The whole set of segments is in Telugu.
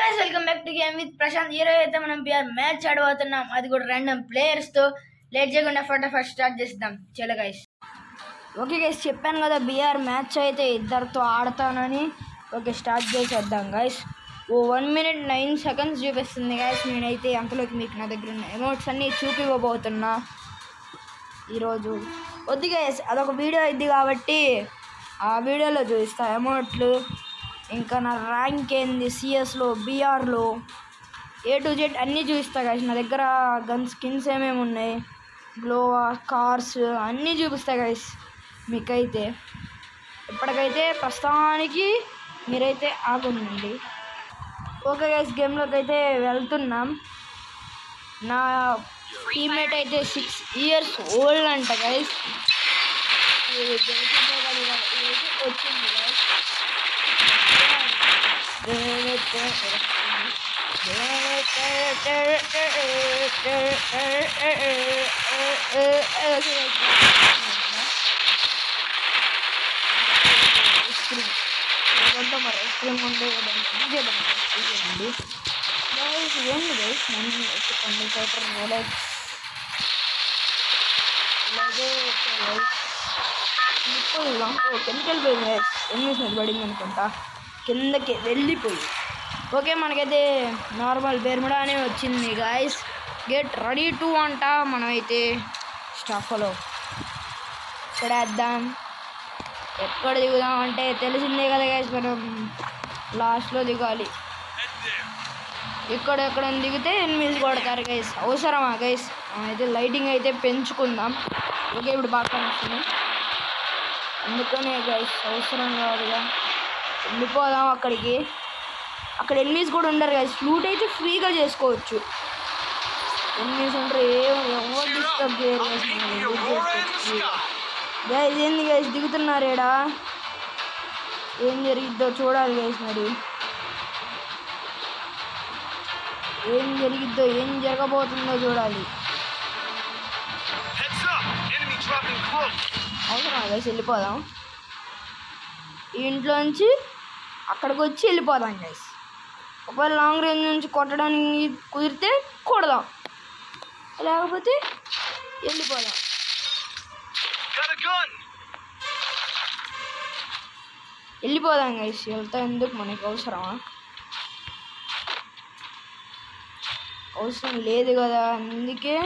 Guys welcome back to game with Prashanth. ఈరోజు అయితే మనం బిఆర్ మ్యాచ్ ఆడబోతున్నాం, అది కూడా ర్యాండమ్ ప్లేయర్స్ తో. లేట్ చేయకుండా ఫటాఫట్ స్టార్ట్ చేద్దాం. చలో గైస్. ఓకే గైస్, చెప్పాను కదా బిఆర్ మ్యాచ్ అయితే ఇద్దరితో ఆడతానని. ఓకే, స్టార్ట్ చేసేద్దాం గైస్. 1 minute 9 seconds చూపిస్తుంది గైస్. నేనైతే అంతలోకి మీకు నా దగ్గర ఉన్న ఎమోట్స్ అన్నీ చూపివ్వబోతున్నా ఈరోజు. వద్దు గైస్, అదొక వీడియో అయింది కాబట్టి ఆ వీడియోలో చూపిస్తా ఎమోట్లు. ఇంకా నా ర్యాంక్ ఏంది సిఎస్లో, బీఆర్లో, A to Z అన్నీ చూపిస్తా గైస్. నా దగ్గర గన్ స్కిన్స్ ఏమేమి ఉన్నాయి, గ్లోవా, కార్స్ అన్నీ చూపిస్తా గైస్ మీకైతే. ఇప్పటికైతే ప్రస్తుతానికి మీరైతే ఆగుండండి. ఓకే గైస్, గేమ్లోకి అయితే వెళ్తున్నాం. నా టీమ్మేట్ అయితే 6 years ఓల్డ్ అంట గైస్. వచ్చింది గైస్. మరి ఐస్ క్రీమ్ ఉండే ఏంది గైస్, మనం చెప్పండి సైటర్ రోలెక్స్ ఇలాగే. కిందకి వెళ్ళిపోయింది గైస్, ఎనిమిది పడింది అనుకుంటా, కిందకి వెళ్ళిపోయి. ఓకే, మనకైతే నార్మల్ బెర్ముడా అనే వచ్చింది గాయస్. గెట్ రెడీ టు అంట. మనమైతే స్టాఫ్లో ఇక్కడ వేద్దాం. ఎక్కడ దిగుదాం అంటే తెలిసిందే కదా గాయస్, మనం లాస్ట్లో దిగాలి. ఎక్కడెక్కడ దిగితే ఎనిమిది కొడతారు గైస్. అవసరమా గైస్? అయితే లైటింగ్ అయితే పెంచుకుందాం. ఓకే, ఇప్పుడు బాగా కనిపిస్తుంది, అందుకనే గైస్ అవసరం కాదుగా. వెళ్ళిపోదాం అక్కడికి. అక్కడ ఎనిమిస్ కూడా ఉండరు గైస్. ఫ్లూట్ అయితే ఫ్రీగా చేసుకోవచ్చు. ఎనిమిస్ ఉంటారు, ఎవరు డిస్టర్బ్ చేయరు గైస్. ఏంది గైస్ దిగుతున్నారు ఏడా? ఏం జరిగిద్దో చూడాలి గైస్. మరి ఏం జరిగిద్దో, ఏం జరగబోతుందో చూడాలి. అవసరం గైస్, వెళ్ళిపోదాం. ఈ ఇంట్లోంచి అక్కడికి వచ్చి వెళ్ళిపోదాం గైస్. ఒకవేళ లాంగ్ రేంజ్ నుంచి కొట్టడానికి కుదిరితే కొడదాం, లేకపోతే వెళ్ళిపోదాం. వెళ్ళిపోదాం గైస్. వెళ్తా ఎందుకు, మనకి అవసరమా? అవసరం లేదు కదా, అందుకే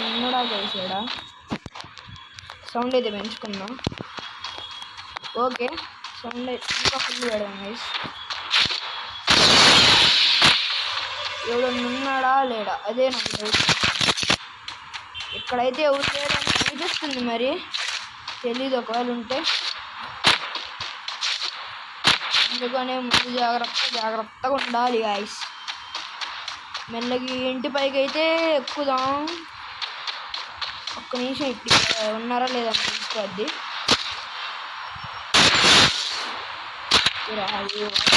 ఉన్నాడా గైసాడా. సౌండ్ అయితే పెంచుకుందాం. ఓకే, సౌండ్ ఇంకా ఫుల్ పెడదాం గైస్. ఎవడన్నా ఉన్నాడా లేడా అదే నాకు డౌట్. ఇక్కడైతే ఎవరు లేదని అనిపిస్తుంది, మరి తెలీదు. ఒకవేళ ఉంటే అందుకనే ముందు జాగ్రత్తగా ఉండాలి గాయస్. మెల్లగి ఇంటి పైకి అయితే ఎక్కుదాం. ఒక్క నిమిషం ఇప్పుడు ఉన్నారా లేదా తెలుసుకోవద్ది.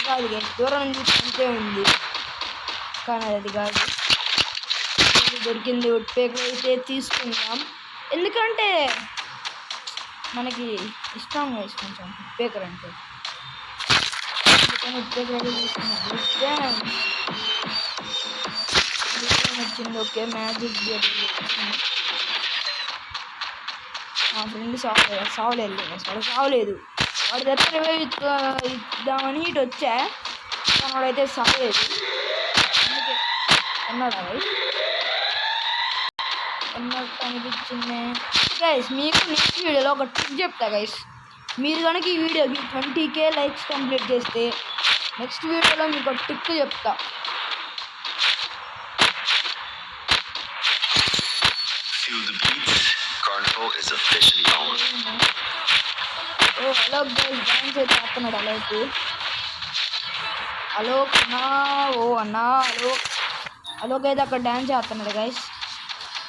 కాదు గైస్, దూరం నుంచి అంతే ఉంది కానీ అది కాదు. దొరికింది ఉట్పేక అయితే తీసుకుందాం, ఎందుకంటే మనకి ఇష్టం గైస్ కొంచెం ఉట్పేకర్ అంటే. అందుకని ఉట్పేకర్ అయితే తీసుకున్నాం. వచ్చింది. ఓకే, మ్యాజిక్ మా ఫ్రెండ్ సావలేదు వాడు సావలేదు. వాడి దగ్గర రివైవ్ ఇద్దామని ఇటు వచ్చా, వాడైతే సావలేదు. అందుకే అన్నాడా అన్నట్టు అనిపించింది గైస్. మీకు నెక్స్ట్ వీడియోలో ఒక ట్రిక్ చెప్తా గైస్. మీరు కనుక ఈ వీడియోకి 20K లైక్స్ కంప్లీట్ చేస్తే నెక్స్ట్ వీడియోలో మీకు ఒక ట్రిక్ చెప్తా. హలో గైస్, డాన్స్ అయితే ఆడుతున్నాడు అలోకి. అలోక్ అన్నా, ఓ అన్నా అలోక్ అయితే అక్కడ డ్యాన్స్ చేస్తున్నాడు గైస్.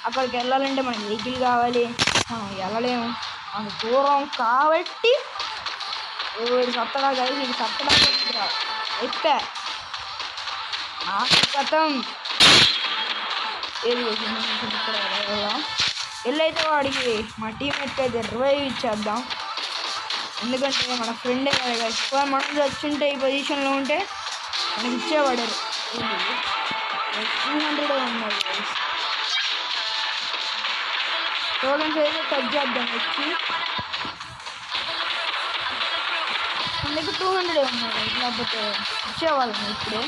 అక్కడికి వెళ్ళాలంటే మనకి వెహికల్ కావాలి, వెళ్ళలేము, మనకు దూరం కాబట్టి. వీడు సత్తడా గైస్, వీడు సత్తడా అయిపోయా నాకు గతం. ఏది ఇక్కడ వెళ్ళైతే వాడికి మా టీమేట్కి అయితే రివైవ్ ఇచ్చేద్దాం. ఎందుకంటే మన ఫ్రెండే కదా గైస్. మనం వచ్చింటే ఈ పొజిషన్లో ఉంటే మనకి ఇచ్చేవాడు. 200 ఉన్నాయి గైస్. టోకెన్స్ అయితే టచ్ చేద్దాం వచ్చి. మన దగ్గర 200 ఉన్నాయి, లేకపోతే ఇచ్చేవాళ్ళం ఇప్పుడే.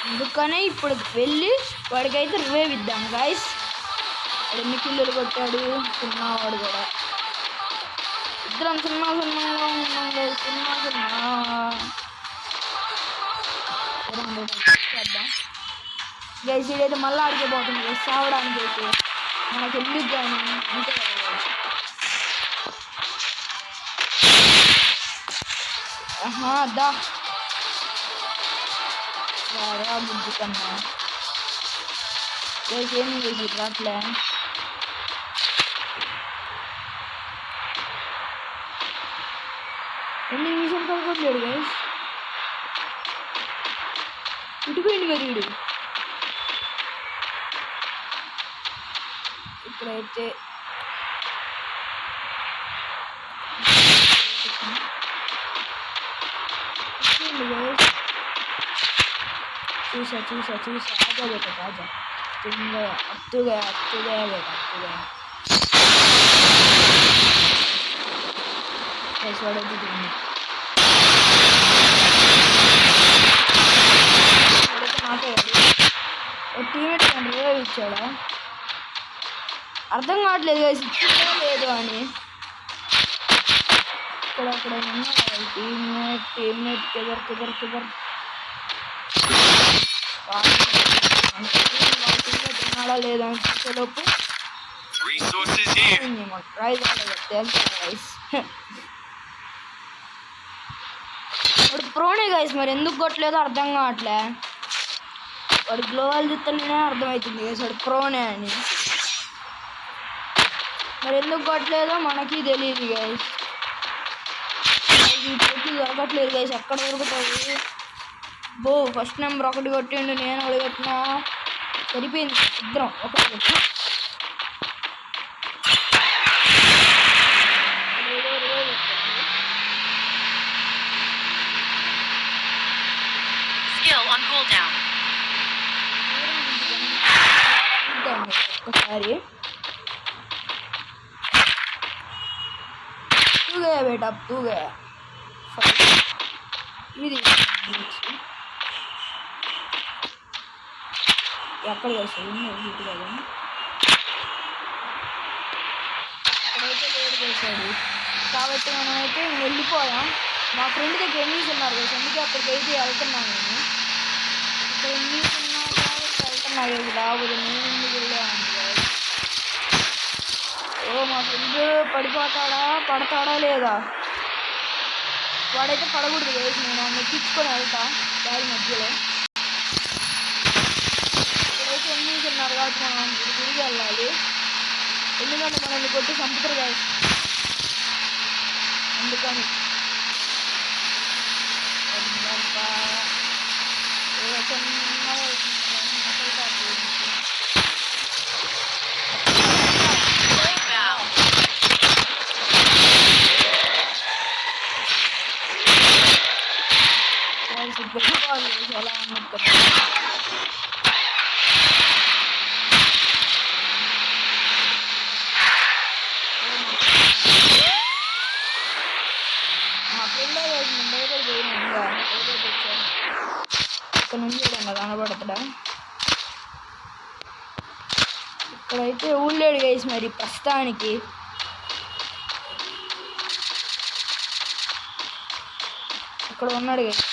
అందుకనే ఇప్పుడు వెళ్ళి వాడికైతే రివైవ్ ఇద్దాం గైస్. వాడు ఎన్ని కిల్లులు కొట్టాడు, వాడు కూడా. ఇద్దరం సున్నా ఉన్నాం గైస్. చేద్దాం గైస్. ఇదైతే మళ్ళీ ఆడిపోతుంది గైస్, సావడానికి అయితే. మనకు ఎందుకు కానీ అంతే కదా. దా బుద్ధి కన్నా గైస్ ఏం చేసి రాట్లే. ఎన్ని నిమిషాలు పడుకోవట్లేడు గైస్. ఇటుపోయింది కదా వీడు. ఇప్పుడైతే చూసా ఆజా బేటా ఆజా. अब गया बेटा अब गया. టీమేట్ రివైవ్ ఇచ్చాడా అర్థం కావట్లేదు గైస్, ఇచ్చిందో లేదు అని. ఇక్కడ టీమేట్ కిదర్ తిన్నాడా లేదా అని చూసేలోపు వాడు ప్రోనే గైస్. మరి ఎందుకు కొట్టలేదో అర్థం కావట్లే. వాడు గ్లోవల్ చూస్తేనే అర్థమవుతుంది గైస్ వాడు ప్రోనే అని. మరి ఎందుకు కొట్టలేదో మనకి తెలియదు గైస్. దొరకట్లేదు గైస్, ఎక్కడ దొరుకుతాయి. ఫస్ట్ నెంబర్ ఒకటి కొట్టిండు, నేను ఒకటి కొట్టినా. సరిపోయింది ఇద్దరం ఒకటి కొట్టినా. ఒక్కసారి तू गया बेटा, अब तू गया. ఇది ఎక్కడ చేస్తాడు కదా, అక్కడైతే లేట్ చేశాడు. కాబట్టి మనమైతే వెళ్ళిపోయాం. మా ఫ్రెండ్ దగ్గర ఎన్నీస్ ఉన్నారు కదా, అందుకే అక్కడికి అయితే వెళ్తున్నాను నేను. ఇక్కడ ఎన్నీస్ ఉన్నా కాబట్టి వెళ్తున్నా కదా, రాబోదు నేను ఎందుకు వెళ్ళాను. మా ఫ్రెండ్ పడతాడా లేదా. వాడైతే పడకూడదు వేసి నేను అన్ని ఎక్కించుకొని వెళ్తా దారి మధ్యలో. ఇక్కడైతే ఎన్నీస్ ఉన్నారు కాబట్టి మనం తిరిగి వెళ్ళాలి. ఎందుకంటే మనల్ని కొట్టి చంపుతారు కదా, అందుకని. ఎలా ఉన్నట్టు మా ఫ్రెండ్ ముందే కూడా పోయినా ఇక్కడ నుంచి కదా కనబడతాడా. ఇక్కడైతే ఊళ్ళేడు గైస్ మరి ప్రస్తుతానికి. ఇక్కడ ఉన్నాడు గైస్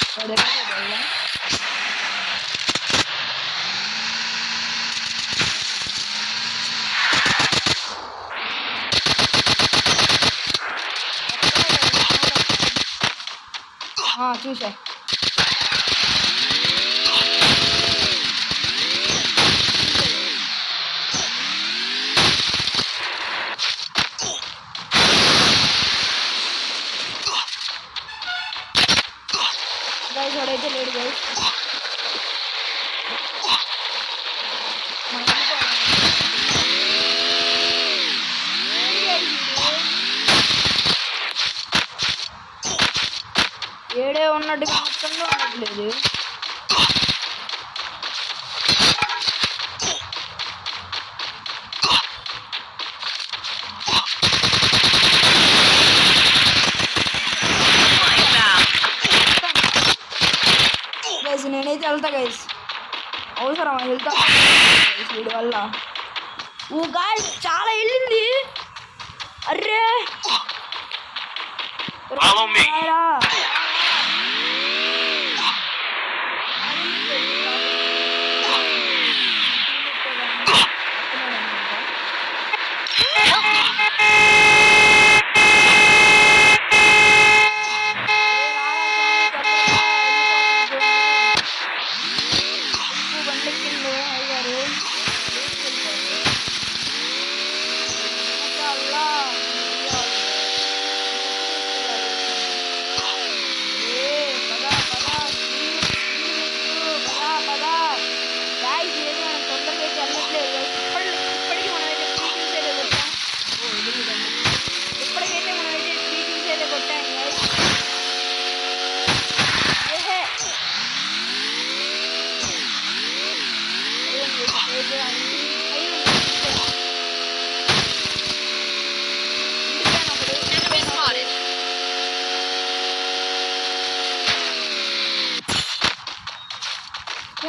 చూసా. గైస్ వాడైతే లేడు గైస్. ఉన్నట్టుగా మొత్తంలో ఉండట్లేదు. గైస్ నేనైతే వెళ్తా గైస్, అవసరం వెళ్తా వీడి వల్ల. ఓ గాయస్ చాలా వెళ్ళింది. అర్రే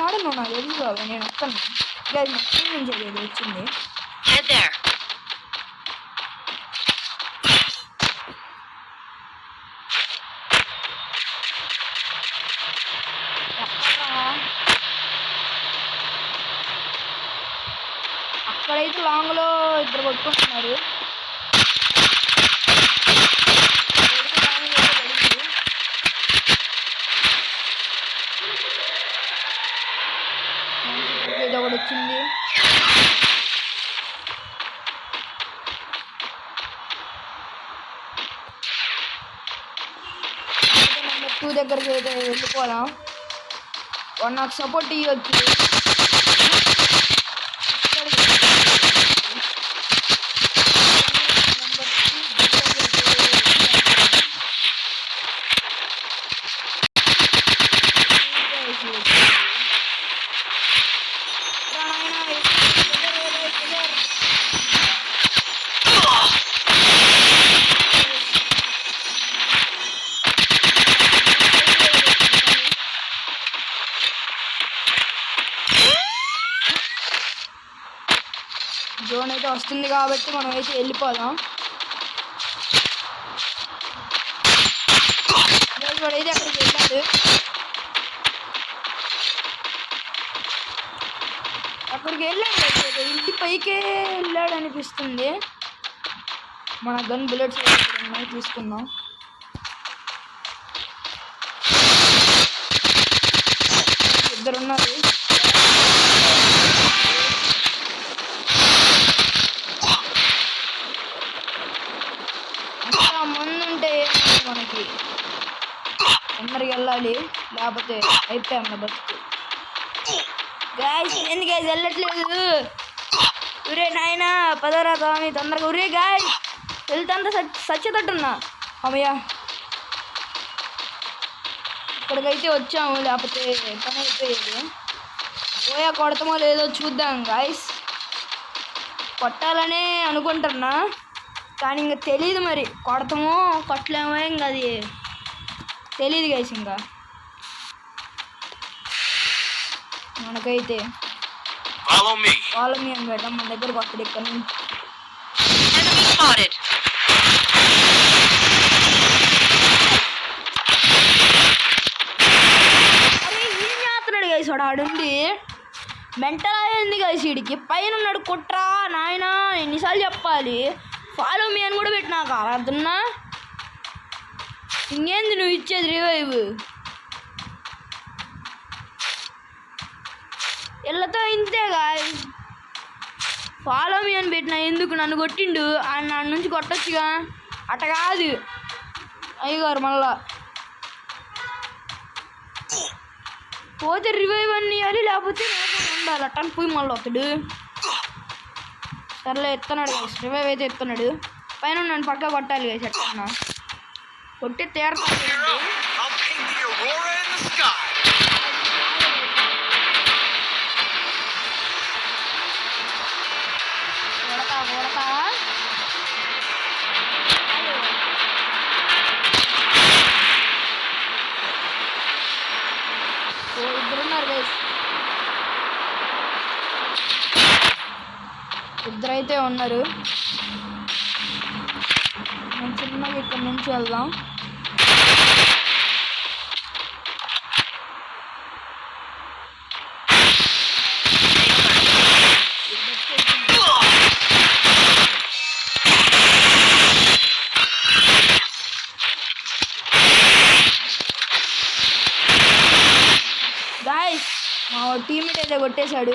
ఆడను నాకు తెలుసు కదా, నేను వస్తాను. మొత్తం నుంచి అది వచ్చింది. అక్కడైతే లాంగ్లో ఇద్దరు కొట్టుకుంటున్నారు. ఏదో ఒకటి వచ్చింది. నెంబర్ 2 దగ్గరికి అయితే వెళ్ళిపోదాం. వాడు నాకు సపోర్ట్ ఇవ్వచ్చు. జోన్ అయితే వస్తుంది కాబట్టి మనం అయితే వెళ్ళిపోదాం. వాడైతే అక్కడికి వెళ్ళాడు. అక్కడికి వెళ్ళాడు, ఇంటి పైకే వెళ్ళాడు అనిపిస్తుంది. మన గన్ బుల్లెట్స్ ఉన్నాయి, తీసుకుందాం. ఇద్దరు ఉన్నారు. మంది ఉంటే మనకి అందరికి వెళ్ళాలి, లేకపోతే అయిపోయాం నా బతుకు. గాయస్ ఎందుకు గాయస్ వెళ్ళట్లేదు? ఉరే నాయనా పదరా స్వామి తొందరగా. ఉరే గాయస్ వెళ్తాంత సచ్చేటట్టున్నా. అమ్మయ్య ఇక్కడికైతే వచ్చాము, లేకపోతే పని అయిపోయేది. పోయా కొడతామో లేదో చూద్దాం గాయస్. కొట్టాలనే అనుకుంటున్నా కానీ ఇంకా తెలీదు, మరి కొడతామో కొట్టలేమో ఇంకా అది తెలీదు గైస్. ఇంకా మనకైతే వాళ్ళ మేము పెట్టాం, మన దగ్గర కొట్టడు ఇక్కడ నుంచి. అరే ఏం చేస్తున్నాడు గైస్ వాడు? ఆడుండి మెంటల్ అయింది గైస్ వీడికి. పైన ఉన్నాడు కుట్రా నాయన, ఎన్నిసార్లు చెప్పాలి? ఫాలో మీ అని కూడా పెట్టినాక అర్థన్నా. ఇంకేంది నువ్వు ఇచ్చేది రివైవ్? వీళ్ళతో ఇంతేగా, ఫాలో మీ అని పెట్టినా ఎందుకు? నన్ను కొట్టిండు, ఆయన నా నుంచి కొట్టొచ్చుగా. అట్ట కాదు అయ్యగారు, మళ్ళా పోతే రివైవ్ అని ఇవ్వాలి, లేకపోతే ఉండాలి. అట్టని పోయి మళ్ళీ వస్తాడు. సర్లే ఎత్తున్నాడు గైస్, రివైవ్ అయితే ఎత్తున్నాడు. పైన నన్ను పక్క కొట్టాలి గైస్, ఎట్టన్నా కొట్టి తీరతాడు. కొడతావా? ఇద్దరున్నారు గైస్, ఇద్దరైతే ఉన్నారు. మనం చిన్నగా ఇక్కడి నుంచి వెళ్దాం. గాయస్ మా టీమ్మేట్ అయితే కొట్టేశాడు.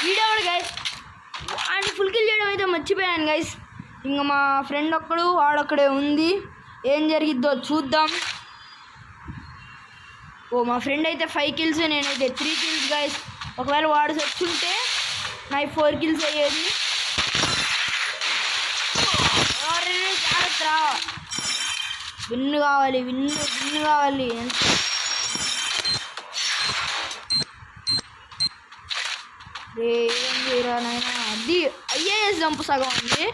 వీడేవాడు గైస్, వాడిని ఫుల్ కిల్ చేయడం అయితే మర్చిపోయాను గైస్. ఇంకా మా ఫ్రెండ్ ఒక్కడు వాడొక్కడే ఉంది, ఏం జరిగిద్దో చూద్దాం. ఓ మా ఫ్రెండ్ అయితే 5 kills, నేనైతే 3 kills గైస్. ఒకవేళ వాడు వచ్చుంటే నా 4 kills అయ్యేది. జాగ్రత్త, విన్ను కావాలి, విన్ను కావాలి. ఏం చేయరా నాయన, అది ఐఏఎస్ జంపు సగం ఉంది.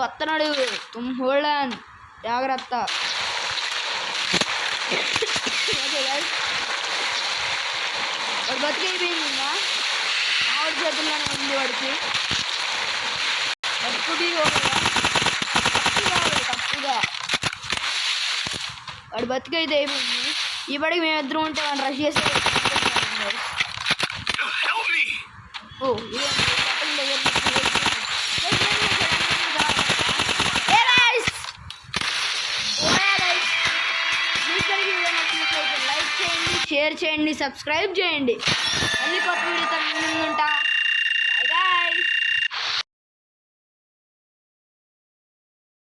అత్తనాడు తుమ్ హోల్డ్, జాగ్రత్త. వాడు బతికైపోయింది, ఇంకా ఆవిడ చేతుల్లోనే ఉంది వాడికి. తప్పుగా వాడు బతికైతే అయిపోయింది. ఈ పడికి మేమిద్దరం ఉంటే వాడిని రష్ చేస్తే లైక్ చేయండి, షేర్ చేయండి, సబ్స్క్రైబ్ చేయండి. మళ్ళీ కొత్త వీడియోతో